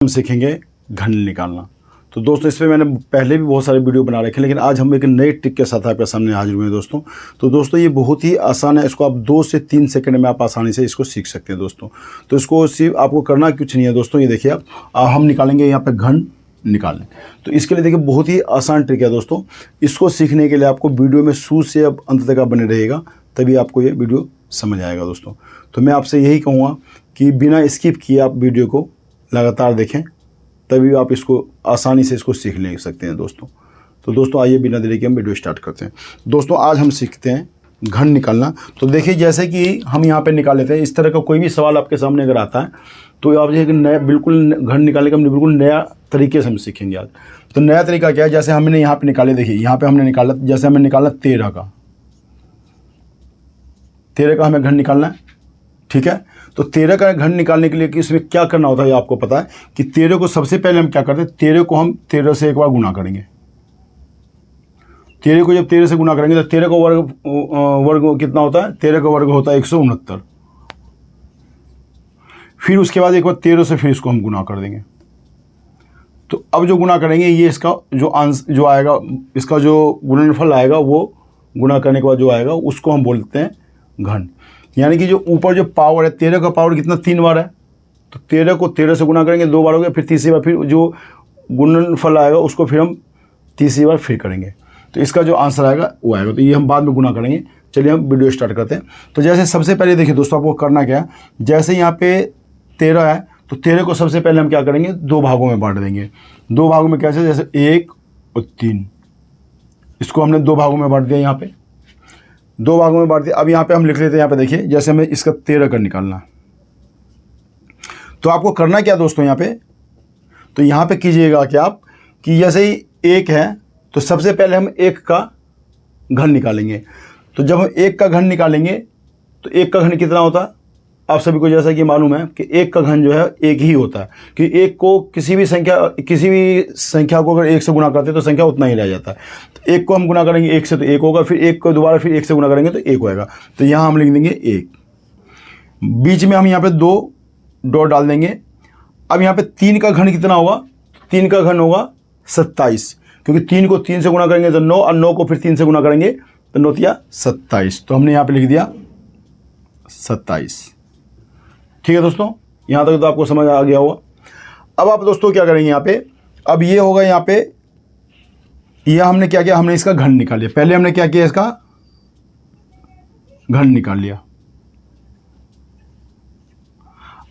हम सीखेंगे घन निकालना। तो दोस्तों इस पर मैंने पहले भी बहुत सारे वीडियो बना रखे, लेकिन आज हम एक नई ट्रिक के साथ आपके सामने हाजिर हुए हैं दोस्तों। तो दोस्तों ये बहुत ही आसान है, इसको आप 2 से 3 सेकंड में आप आसानी से इसको सीख सकते हैं दोस्तों। तो इसको सिर्फ आपको करना कुछ नहीं है दोस्तों। ये देखिए आप हम निकालेंगे यहाँ पे घन निकालने। तो इसके लिए देखिए बहुत ही आसान ट्रिक है दोस्तों। इसको सीखने के लिए आपको वीडियो में शुरू से अब अंत तक बने रहेगा, तभी आपको ये वीडियो समझ आएगा दोस्तों। तो मैं आपसे यही कहूँगा कि बिना स्किप किए आप वीडियो को लगातार देखें, तभी आप इसको आसानी से इसको सीख ले सकते हैं दोस्तों। तो दोस्तों आइए बिना देरी के हम वीडियो स्टार्ट करते हैं। दोस्तों आज हम सीखते हैं घन निकालना। तो देखिए जैसे कि हम यहाँ पे निकाल लेते हैं, इस तरह का कोई भी सवाल आपके सामने अगर आता है तो आप एक नया बिल्कुल घन निकालने का बिल्कुल नया तरीके से हम सीखेंगे आज। तो नया तरीका क्या है, जैसे हमने यहाँ पर निकाले, देखिए यहाँ पर हमने निकाला, जैसे हमें निकालना 13 का हमें घन निकालना है, ठीक है। तो 13 का घन निकालने के लिए कि इसमें क्या करना होता है, आपको पता है कि 13 को सबसे पहले हम क्या करते हैं, 13 को हम 13 से एक बार गुना करेंगे। 13 को जब 13 से गुना करेंगे तो 13 का वर्ग कितना होता है, 13 का वर्ग होता है 169। फिर उसके बाद एक बार 13 से फिर इसको हम गुना कर देंगे। तो अब जो गुना करेंगे ये इसका जो आएगा, इसका जो गुणनफल आएगा वो गुना करने के बाद जो आएगा उसको हम बोलते हैं घन। यानी कि जो ऊपर जो पावर है, 13 का पावर कितना 3 बार है, तो 13 को 13 से गुना करेंगे 2 बार हो गया, फिर तीसरी बार फिर जो गुणनफल आएगा उसको फिर हम तीसरी बार फिर करेंगे। तो इसका जो आंसर आएगा वो आएगा। तो ये हम बाद में गुना करेंगे। चलिए हम वीडियो स्टार्ट करते हैं। तो जैसे सबसे पहले देखिए दोस्तों, आपको करना क्या है, जैसे यहाँ पे 13 है तो 13 को सबसे पहले हम क्या करेंगे, 2 भागों में बांट देंगे। 2 भागों में कैसे, जैसे 1 और 3, इसको हमने 2 भागों में बांट दिया। यहाँ पे 2 भागों में बांट दिया। अब यहाँ पे हम लिख लेते हैं, यहाँ पे देखिए जैसे हमें इसका 13 का निकालना। तो आपको करना क्या दोस्तों, यहाँ पे तो यहाँ पे कीजिएगा कि आप कि जैसे ही 1 है तो सबसे पहले हम 1 का घन निकालेंगे। तो जब हम 1 का घन निकालेंगे तो 1 का घन कितना होता है, आप सभी को जैसा कि मालूम है कि 1 का घन जो है 1 ही होता है। कि 1 को किसी भी संख्या को अगर 1 से गुणा करते हैं तो संख्या उतना ही रह जाता है। तो 1 को हम गुना करेंगे 1 से तो 1 होगा, फिर 1 को दोबारा फिर 1 से गुना करेंगे तो 1 होएगा। तो यहाँ हम लिख देंगे 1, बीच में हम यहाँ पे 2 डॉट डाल देंगे। अब यहाँ पे 3 का घन कितना होगा, 3 का घन होगा 27, क्योंकि 3 को 3 से गुना करेंगे तो 9, और 9 को फिर 3 से गुना करेंगे तो 9 तिया 27। तो हमने यहाँ पे लिख दिया 27। ठीक है दोस्तों, यहाँ तक तो आपको समझ आ गया होगा। अब आप दोस्तों क्या करेंगे, यहाँ पे अब ये होगा, यहाँ पे यह हमने क्या किया, हमने इसका घन निकाल लिया। पहले हमने क्या किया, इसका घन निकाल लिया।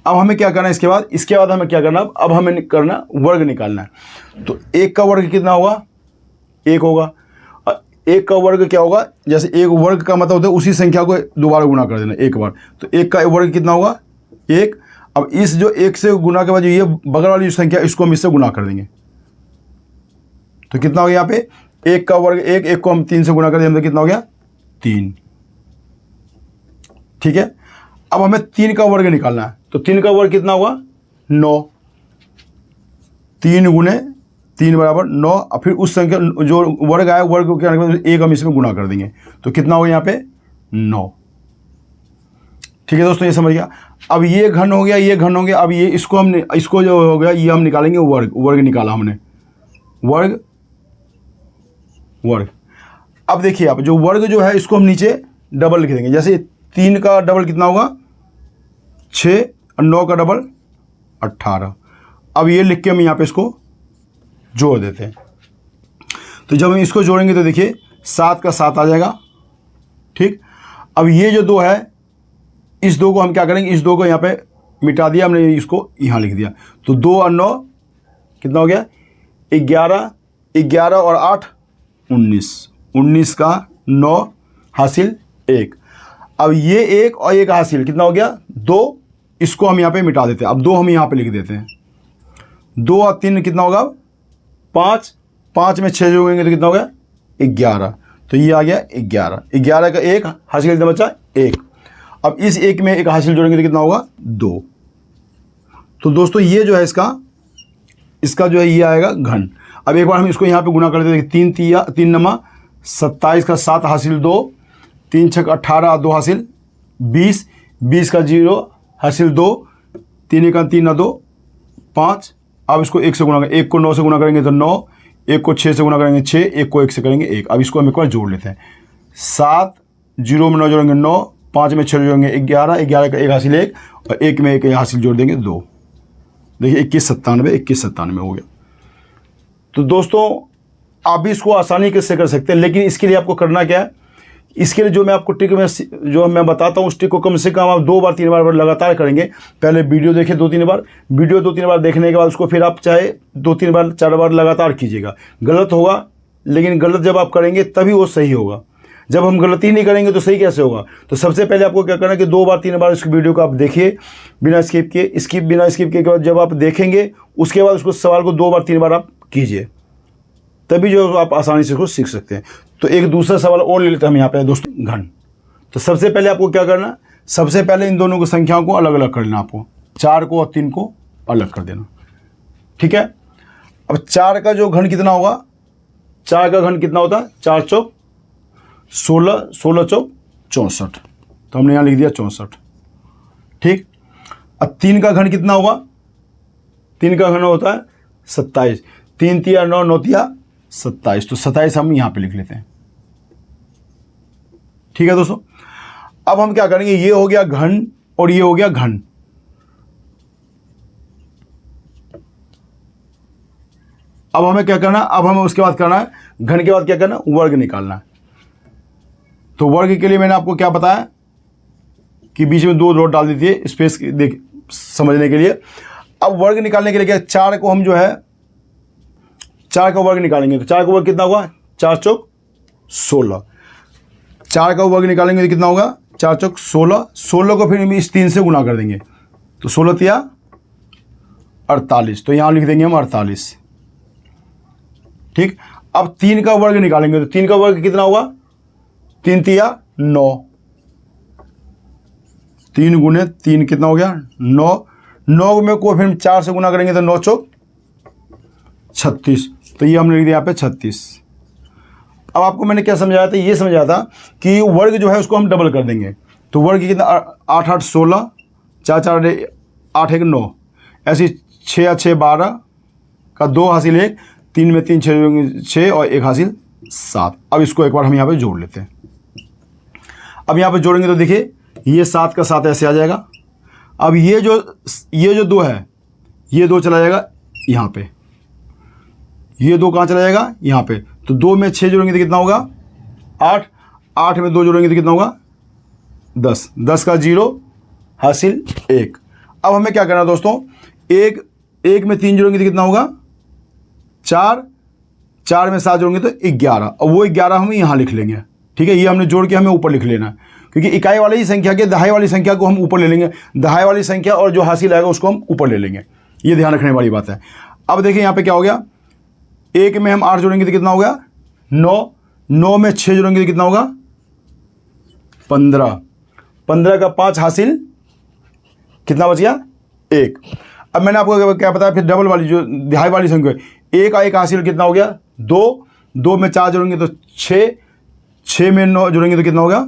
अब हमें क्या करना है, इसके बाद हमें क्या करना, अब हमें करना वर्ग निकालना है। तो 1 का वर्ग कितना होगा, 1 होगा। 1 का वर्ग क्या होगा, जैसे 1 वर्ग का मतलब होता है उसी संख्या को दोबारा गुना कर देना 1 बार। तो 1 का वर्ग कितना होगा, 1। अब इस जो 1 से गुना के बाद जो ये बगल वाली जो संख्या, इसको हम इससे गुना कर देंगे। तो कितना हो गया, यहाँ पे 1 का वर्ग 1, 1 को हम 3 से गुना कर देंगे तो कितना हो गया 3। ठीक है। अब हमें 3 का वर्ग निकालना है। तो 3 का वर्ग कितना होगा, 9। 3 गुने 3 बराबर 9। और फिर उस संख्या जो वर्ग आया, वर्ग को क्या, 1 हम इसमें गुना कर देंगे तो कितना होगा यहाँ पे 9। ठीक है दोस्तों, ये समझ गया। अब ये घन हो गया, ये घन हो गया। अब ये इसको जो हो गया ये हम निकालेंगे वर्ग निकाला हमने, वर्ग। अब देखिए आप जो वर्ग जो है इसको हम नीचे डबल लिख देंगे। जैसे 3 का डबल कितना होगा 6, और 9 का डबल 18। अब ये लिख के हम यहाँ पे इसको जोड़ देते हैं। तो जब हम इसको जोड़ेंगे तो देखिए 7 का 7 आ जाएगा। ठीक। अब ये जो 2 है, इस 2 को हम क्या करेंगे, इस 2 को यहाँ पे मिटा दिया हमने, इसको यहाँ लिख दिया। तो 2 और 9 कितना हो गया 11, 11 और 8 19, 19 का 9 हासिल 1। अब ये 1 और 1 हासिल कितना हो गया 2, इसको हम यहाँ पे मिटा देते हैं। अब 2 हम यहाँ पे लिख देते हैं। 2 और 3 कितना होगा 5, 5 में 6 जोड़ेंगे तो कितना हो गया 11। तो ये आ गया 11, 11 का 1 हासिल कितना बचा 1। अब इस 1 में 1 हासिल जोड़ेंगे तो कितना होगा 2। तो दोस्तों ये जो है इसका जो है ये आएगा घन। अब एक बार हम इसको यहाँ पे गुना कर देते हैं। 3 नमा 27 का 7 हासिल 2, 3 छक 18, 2 हासिल 20, 20 का 0 हासिल 2, 3 1 3 2 5, अब इसको 1 से गुना करेंगे, 1 को 9 से गुना करेंगे तो 9, 1 को 6 से गुना करेंगे 6, 1 को 1 से करेंगे 1। अब इसको हम एक बार जोड़ लेते हैं। 7, 0 में 9 जोड़ेंगे 9, 5 में 6 जोड़ेंगे 11, 11 का 1 हासिल 1 और 1 में 1 हासिल जोड़ देंगे 2। देखिए 2197, 2197 हो गया। तो दोस्तों आप भी इसको आसानी से कर सकते हैं, लेकिन इसके लिए आपको करना क्या है, इसके लिए जो मैं आपको ट्रिक में जो मैं बताता हूँ उस ट्रिक को कम से कम आप 2 बार 3 बार लगातार करेंगे। पहले वीडियो देखिए 2-3 बार, वीडियो 2-3 बार देखने के बाद उसको फिर आप चाहे 2-3 बार 4 बार लगातार कीजिएगा। गलत होगा, लेकिन गलत जब आप करेंगे तभी वो सही होगा। जब हम गलती नहीं करेंगे तो सही कैसे होगा। तो सबसे पहले आपको क्या करना है कि 2 बार 3 बार इस वीडियो को आप देखिए बिना स्किप किए। बिना स्किप के बाद जब आप देखेंगे उसके बाद उसको सवाल को 2 बार 3 बार आप कीजिए, तभी जो आप आसानी से उसको सीख सकते हैं। तो एक दूसरा सवाल और ले लेते हैं हम यहाँ पे दोस्तों, घन। तो सबसे पहले आपको क्या करना, सबसे पहले इन दोनों की संख्याओं को अलग अलग कर लेना। आपको 4 को और 3 को अलग कर देना, ठीक है। अब 4 का जो घन कितना होगा, 4 का घन कितना होता है, 4 चौक 16, 16 चौक 64, तो हमने यहाँ लिख दिया 64, ठीक। अब 3 का घन कितना होगा, 3 का घन होता है 27, 3 तिया 9, 9 तिया 27, तो 27 हम यहाँ पे लिख लेते हैं, ठीक है दोस्तों। अब हम क्या करेंगे, ये हो गया घन और ये हो गया घन। अब हमें क्या करना, अब हमें उसके बाद करना है, घन के बाद क्या करना, वर्ग निकालना है। तो वर्ग के लिए मैंने आपको क्या बताया कि बीच में 2 डॉट डाल दीजिए स्पेस देख समझने के लिए। अब वर्ग निकालने के लिए क्या, 4 को हम जो है 4 का वर्ग निकालेंगे। तो 4 का वर्ग कितना होगा, 4 चौक 16, 4 का वर्ग निकालेंगे तो कितना होगा, 4 चौक 16, 16 को फिर हम इस 3 से गुना कर देंगे, तो 16 तिया 48, तो यहाँ लिख देंगे हम 48, ठीक। अब 3 का वर्ग निकालेंगे तो 3 का वर्ग कितना होगा, 3 तिया 9, 3 गुने 3 कितना हो गया 9, 9 में को फिर 4 से गुना करेंगे तो 9 चौक 36, तो ये हमने लिख दिया यहाँ पे 36। अब आपको मैंने क्या समझाया था, ये समझाया था कि वर्ग जो है उसको हम डबल कर देंगे। तो वर्ग कितना, 8 8 16, 4 4 8 1 9, ऐसे 6 6 12 का 2 हासिल 1, 3 में 3 6 और 1 हासिल 7। अब इसको एक बार हम यहाँ पे जोड़ लेते हैं। अब यहाँ पे जोड़ेंगे तो देखिए ये 7 का 7 ऐसे आ जाएगा। अब ये जो 2 है, ये 2 चला जाएगा यहाँ पे, ये 2 कहाँ चला जाएगा, यहाँ पे। तो 2 में 6 जोड़ेंगे तो कितना होगा 8, 8 में 2 जोड़ेंगे तो कितना होगा 10, 10 का 0 हासिल 1। अब हमें क्या करना है दोस्तों, 1 में 3 जोड़ेंगे तो कितना होगा 4, 4 में 7 जोड़ेंगे तो 11, और वो 11 हम यहाँ लिख लेंगे, ठीक है। ये हमने जोड़ के हमें ऊपर लिख लेना है, क्योंकि इकाई वाली संख्या के दहाई वाली संख्या को हम ऊपर ले लेंगे, दहाई वाली संख्या और जो हासिल आएगा उसको हम ऊपर ले लेंगे, ये ध्यान रखने वाली बात है। अब देखिए यहाँ पे क्या हो गया, 1 में हम 8 जोड़ेंगे तो कितना होगा 9, 9 में 6 जोड़ेंगे तो कितना होगा 15, 15 का 5 हासिल कितना बच गया 1। अब मैंने आपको क्या बताया, फिर डबल वाली जो दहाई वाली संख्या, 1 का 1 हासिल कितना हो गया 2, 2 में 4 जोड़ेंगे तो 6, 6 में 9 जोड़ेंगे तो कितना होगा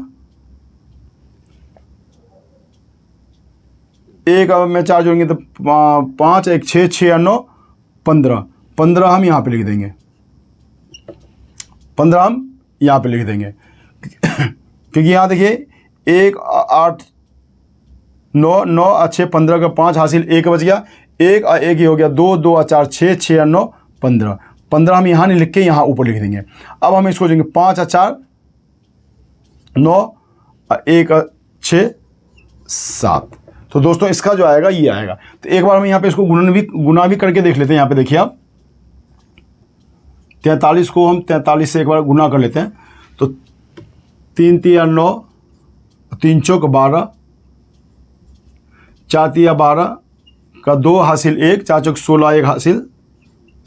1 में 4 जोड़ेंगे तो 5, 1 6, 6 9 15, 15 हम यहाँ पे लिख देंगे, 15 हम यहाँ पे लिख देंगे क्योंकि यहाँ देखिए 1 8 9 9 अच्छे 15 का 5 हासिल 1 बच गया, 1 और 1 ही हो गया 2, 2 और 4 6, 6 और 9 15, 15 हम यहाँ नहीं लिख के यहाँ ऊपर लिख देंगे। अब हम इसको देंगे 5 और 4 9 और 1 और 6 7। तो दोस्तों इसका जो आएगा ये आएगा। तो एक बार हम यहाँ पे इसको गुना भी करके देख लेते हैं। यहाँ पे देखिए आप 43 को हम 43 से एक बार गुना कर लेते हैं, तो 3 तिया 9, 3 चौक 12, 4 तिया 12 का 2 हासिल 1, 4 चौक 16, 1 हासिल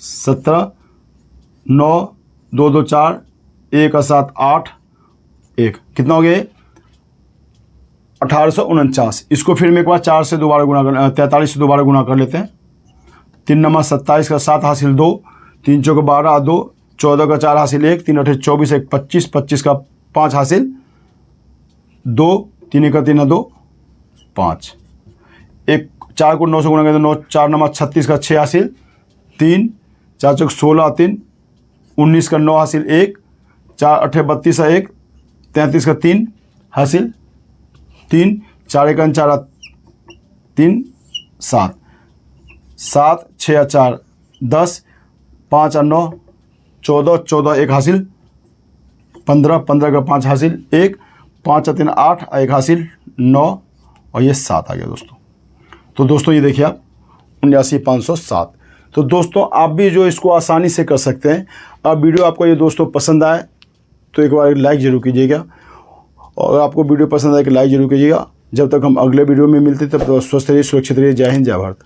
17, 9 2 2 4, 1 और 7 8, 1 कितना हो गया 1849। इसको फिर में एक बार 4 से दोबारा गुना कर 43 से दोबारा गुना कर लेते हैं। 3 नमा 27 का 7 हासिल 2, 3 चौक 12 2, 14 का 4 हासिल 1, 3 अठे 24, 1 25, 25 का 5 हासिल 2, 3 का 3 2 5, 1 4 को 9 से गुना करें तो 9 4 नमा 36 का 6 हासिल 3 4 चौक 16 3 19 का 9 हासिल 1 4 8 32 है 1 33 का 3 हासिल 3 4 1 4 3 7 7 6 4 10 5 9 14 14 1 हासिल 15 15 का 5 हासिल 1 5 3 8 1 हासिल 9 और ये 7 आ गया दोस्तों। तो दोस्तों ये देखिए आप 79,507। तो दोस्तों आप भी जो इसको आसानी से कर सकते हैं। अब वीडियो आपको ये दोस्तों पसंद आए तो एक बार लाइक ज़रूर कीजिएगा, और आपको वीडियो पसंद आए कि लाइक ज़रूर कीजिएगा। जब तक हम अगले वीडियो में मिलते हैं तब तक स्वस्थ रहिए, सुरक्षित रहिए। जय हिंद, जय भारत।